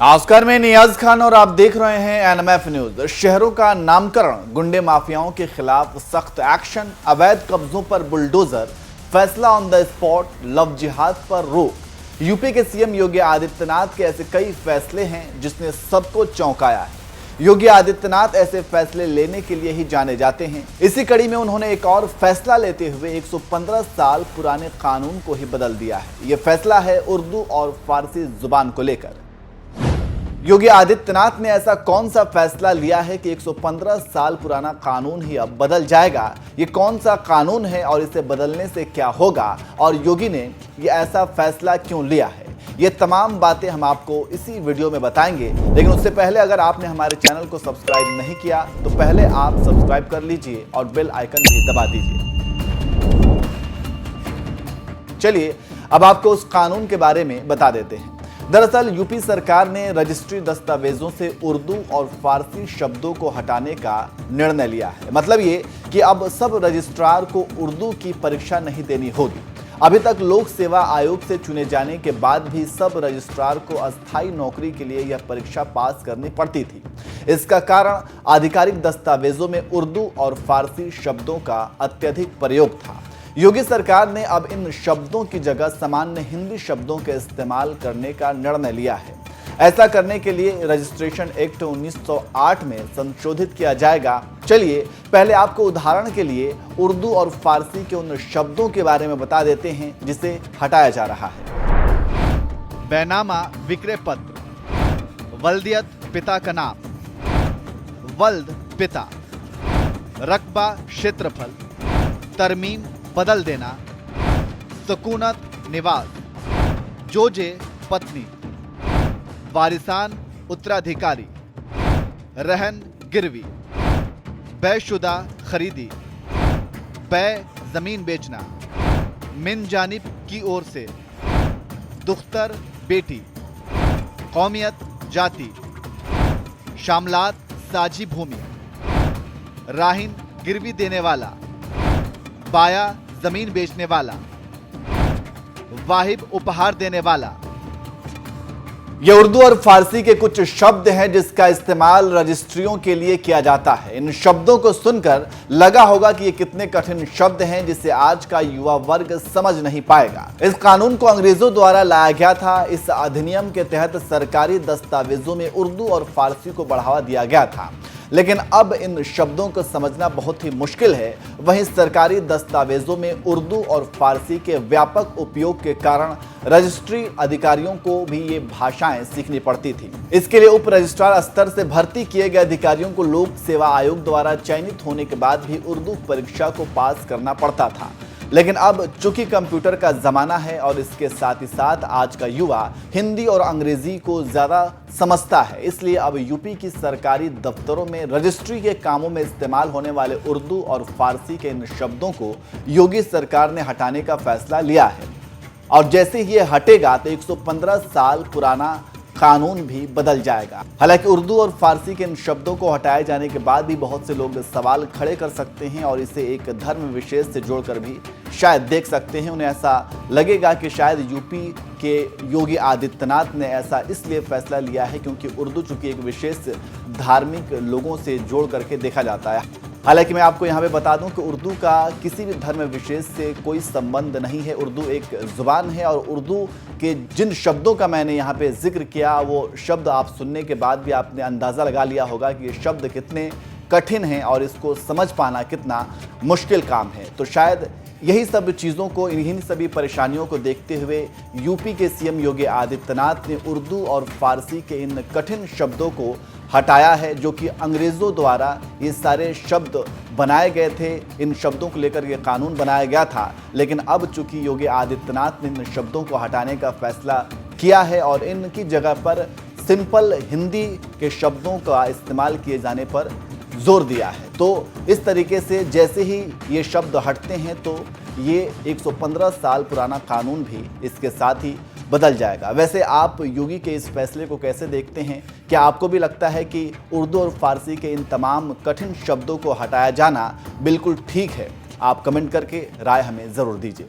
Oscar में नियाज खान और आप देख रहे हैं एनएमएफ न्यूज। शहरों का नामकरण, गुंडे माफियाओं के खिलाफ सख्त एक्शन, अवैध कब्जों पर बुलडोजर, फैसला ऑन द स्पॉट, लव जिहाद पर रोक। यूपी के सीएम योगी आदित्यनाथ के ऐसे कई फैसले हैं जिसने सबको चौंकाया है। योगी आदित्यनाथ ऐसे फैसले लेने के लिए ही जाने जाते हैं। इसी कड़ी में उन्होंने एक और फैसला लेते हुए 115 साल पुराने कानून को ही बदल दिया है। यह फैसला है उर्दू और फारसी जुबान को लेकर। योगी आदित्यनाथ ने ऐसा कौन सा फैसला लिया है कि 115 साल पुराना कानून ही अब बदल जाएगा? ये कौन सा कानून है और इसे बदलने से क्या होगा, और योगी ने ये ऐसा फैसला क्यों लिया है? ये तमाम बातें हम आपको इसी वीडियो में बताएंगे। लेकिन उससे पहले अगर आपने हमारे चैनल को सब्सक्राइब नहीं किया तो पहले आप सब्सक्राइब कर लीजिए और बेल आइकन भी दबा दीजिए। चलिए अब आपको उस कानून के बारे में बता देते हैं। दरअसल यूपी सरकार ने रजिस्ट्री दस्तावेजों से उर्दू और फारसी शब्दों को हटाने का निर्णय लिया है। मतलब ये कि अब सब रजिस्ट्रार को उर्दू की परीक्षा नहीं देनी होगी। अभी तक लोक सेवा आयोग से चुने जाने के बाद भी सब रजिस्ट्रार को अस्थायी नौकरी के लिए यह परीक्षा पास करनी पड़ती थी। इसका कारण आधिकारिक दस्तावेजों में उर्दू और फारसी शब्दों का अत्यधिक प्रयोग था। योगी सरकार ने अब इन शब्दों की जगह सामान्य हिंदी शब्दों के इस्तेमाल करने का निर्णय लिया है। ऐसा करने के लिए रजिस्ट्रेशन एक्ट 1908 में संशोधित किया जाएगा। चलिए पहले आपको उदाहरण के लिए उर्दू और फारसी के उन शब्दों के बारे में बता देते हैं जिसे हटाया जा रहा है। बैनामा विक्रय पत्र, वल्दियत पिता का नाम, वल्द पिता, रकबा क्षेत्रफल, तरमीम बदल देना, सुकूनत निवास, जोजे पत्नी, वारिसान उत्तराधिकारी, रहन गिरवी, बैशुदा खरीदी, बै जमीन बेचना, मिन जानिब की ओर से, दुख्तर बेटी, कौमियत जाति, शामलात साझी भूमि, राहिन गिरवी देने वाला, बाया जमीन बेचने वाला, वाहिब उपहार देने वाला। ये उर्दू और फारसी के कुछ शब्द हैं जिसका इस्तेमाल रजिस्ट्रियों के लिए किया जाता है। इन शब्दों को सुनकर लगा होगा कि ये कितने कठिन शब्द हैं जिसे आज का युवा वर्ग समझ नहीं पाएगा। इस कानून को अंग्रेजों द्वारा लाया गया था। इस अधिनियम के तहत सरकारी दस्तावेजों में उर्दू और फारसी को बढ़ावा दिया गया था, लेकिन अब इन शब्दों को समझना बहुत ही मुश्किल है। वहीं सरकारी दस्तावेजों में उर्दू और फारसी के व्यापक उपयोग के कारण रजिस्ट्री अधिकारियों को भी ये भाषाएं सीखनी पड़ती थी। इसके लिए उप रजिस्ट्रार स्तर से भर्ती किए गए अधिकारियों को लोक सेवा आयोग द्वारा चयनित होने के बाद भी उर्दू परीक्षा को पास करना पड़ता था। लेकिन अब चूंकि कंप्यूटर का जमाना है और इसके साथ ही साथ आज का युवा हिंदी और अंग्रेजी को ज्यादा समझता है, इसलिए अब यूपी की सरकारी दफ्तरों में रजिस्ट्री के कामों में इस्तेमाल होने वाले उर्दू और फारसी के इन शब्दों को योगी सरकार ने हटाने का फैसला लिया है। और जैसे ही ये हटेगा तो 115 साल पुराना कानून भी बदल जाएगा। हालांकि उर्दू और फारसी के इन शब्दों को हटाए जाने के बाद भी बहुत से लोग सवाल खड़े कर सकते हैं और इसे एक धर्म विशेष से जोड़कर भी शायद देख सकते हैं। उन्हें ऐसा लगेगा कि शायद यूपी के योगी आदित्यनाथ ने ऐसा इसलिए फैसला लिया है क्योंकि उर्दू चूंकि एक विशेष धार्मिक लोगों से जोड़ करके देखा जाता है। हालांकि मैं आपको यहाँ पे बता दूं कि उर्दू का किसी भी धर्म विशेष से कोई संबंध नहीं है। उर्दू एक जुबान है और उर्दू के जिन शब्दों का मैंने यहाँ पे जिक्र किया वो शब्द आप सुनने के बाद भी आपने अंदाज़ा लगा लिया होगा कि ये शब्द कितने कठिन हैं और इसको समझ पाना कितना मुश्किल काम है। तो शायद यही सब चीज़ों को, इन्हीं सभी परेशानियों को देखते हुए यूपी के सीएम योगी आदित्यनाथ ने उर्दू और फारसी के इन कठिन शब्दों को हटाया है, जो कि अंग्रेज़ों द्वारा ये सारे शब्द बनाए गए थे। इन शब्दों को लेकर ये कानून बनाया गया था, लेकिन अब चूंकि योगी आदित्यनाथ ने इन शब्दों को हटाने का फैसला किया है और इनकी जगह पर सिंपल हिंदी के शब्दों का इस्तेमाल किए जाने पर जोर दिया है। तो इस तरीके से जैसे ही ये शब्द हटते हैं तो ये 115 साल पुराना कानून भी इसके साथ ही बदल जाएगा। वैसे आप योगी के इस फैसले को कैसे देखते हैं? क्या आपको भी लगता है कि उर्दू और फारसी के इन तमाम कठिन शब्दों को हटाया जाना बिल्कुल ठीक है? आप कमेंट करके राय हमें ज़रूर दीजिए।